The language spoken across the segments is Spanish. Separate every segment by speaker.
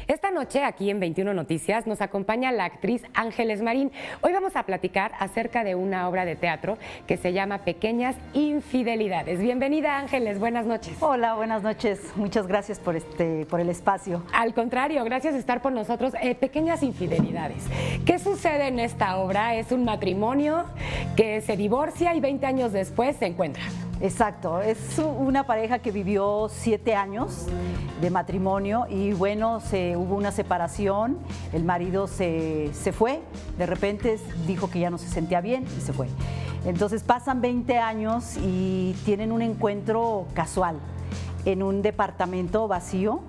Speaker 1: Esta noche, aquí en 21 Noticias, nos acompaña la actriz Ángeles Marín. Hoy vamos a platicar acerca de una obra de teatro que se llama Pequeñas Infidelidades. Bienvenida, Ángeles, buenas noches.
Speaker 2: Hola, buenas noches. Muchas gracias por el espacio.
Speaker 1: Al contrario, gracias por estar por nosotros. Pequeñas Infidelidades. ¿Qué sucede en esta obra? Es un matrimonio que se divorcia y 20 años después se encuentran.
Speaker 2: Exacto, es una pareja que vivió 7 años de matrimonio y bueno, hubo una separación, el marido se fue, de repente dijo que ya no se sentía bien y se fue. Entonces pasan 20 años y tienen un encuentro casual en un departamento vacío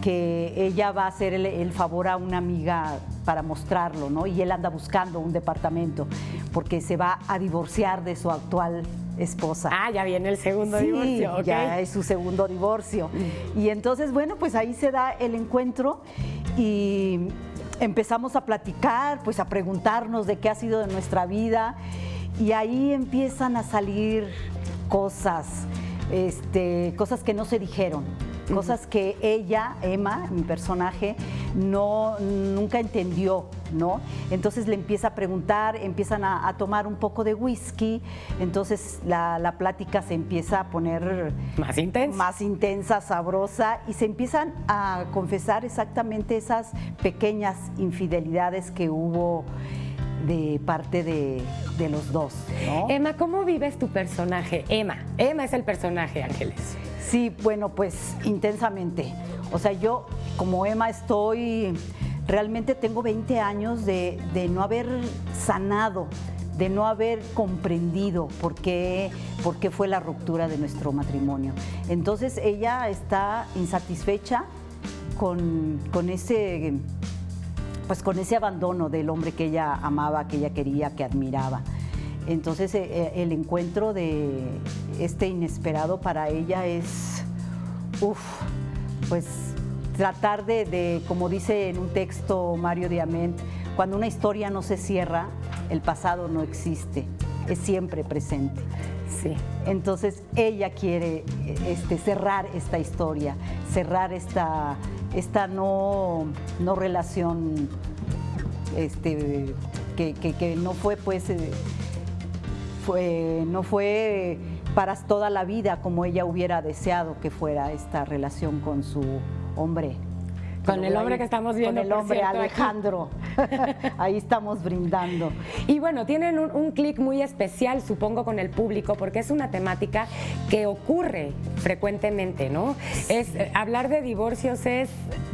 Speaker 2: que ella va a hacer el favor a una amiga para mostrarlo, ¿no? Y él anda buscando un departamento porque se va a divorciar de su actual esposa.
Speaker 1: Ah, ya viene el segundo divorcio. Okay.
Speaker 2: Ya es su segundo divorcio. Y entonces, bueno, pues ahí se da el encuentro y empezamos a platicar, pues a preguntarnos de qué ha sido de nuestra vida y ahí empiezan a salir cosas, cosas que no se dijeron. Cosas que ella, Emma, mi personaje, nunca entendió, ¿no? Entonces le empieza a preguntar, empiezan a tomar un poco de whisky, entonces la plática se empieza a poner más intensa, sabrosa, y se empiezan a confesar exactamente esas pequeñas infidelidades que hubo de parte de los dos, ¿no?
Speaker 1: Emma, ¿cómo vives tu personaje? Emma es el personaje, Ángeles.
Speaker 2: Sí, bueno, pues intensamente. O sea, yo como Emma realmente tengo 20 años de no haber sanado, de no haber comprendido por qué fue la ruptura de nuestro matrimonio. Entonces ella está insatisfecha con ese abandono del hombre que ella amaba, que ella quería, que admiraba. Entonces el encuentro de este inesperado para ella es, pues tratar de, como dice en un texto Mario Diamant, cuando una historia no se cierra, el pasado no existe, es siempre presente.
Speaker 1: Sí.
Speaker 2: Entonces ella quiere cerrar esta historia, cerrar esta no relación que no fue pues no fue para toda la vida como ella hubiera deseado que fuera esta relación con su hombre.
Speaker 1: Con el hombre que estamos viendo.
Speaker 2: Con el hombre, Alejandro. Ahí estamos brindando.
Speaker 1: Y bueno, tienen un clic muy especial, supongo, con el público, porque es una temática que ocurre frecuentemente, ¿no? Hablar de divorcios es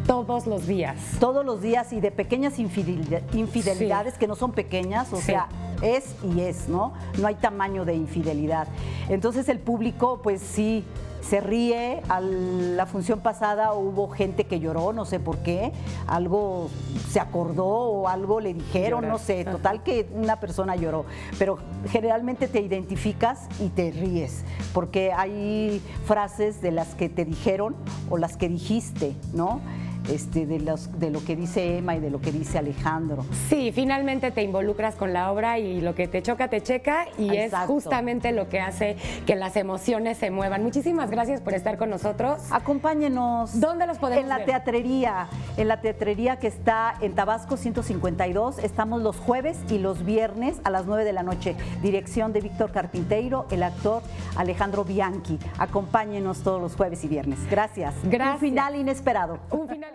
Speaker 1: todos los días.
Speaker 2: Todos los días y de pequeñas infidelidades que no son pequeñas, o sea, es y es, ¿no? No hay tamaño de infidelidad. Entonces el público, pues sí, se ríe. A la función pasada hubo gente que lloró, no sé por qué, algo se acordó o algo le dijeron, no sé, total que una persona lloró, pero generalmente te identificas y te ríes, porque hay frases de las que te dijeron o las que dijiste, ¿no? De lo que dice Emma y de lo que dice Alejandro.
Speaker 1: Sí, finalmente te involucras con la obra y lo que te choca, te checa, y
Speaker 2: Exacto.
Speaker 1: Es justamente lo que hace que las emociones se muevan. Muchísimas gracias por estar con nosotros.
Speaker 2: Acompáñenos.
Speaker 1: ¿Dónde los podemos ver?
Speaker 2: En la teatrería que está en Tabasco 152. Estamos los jueves y los viernes a las 9 de la noche. Dirección de Víctor Carpinteiro, el actor Alejandro Bianchi. Acompáñenos todos los jueves y viernes. Gracias.
Speaker 1: Gracias.
Speaker 2: Un final inesperado.
Speaker 1: Un final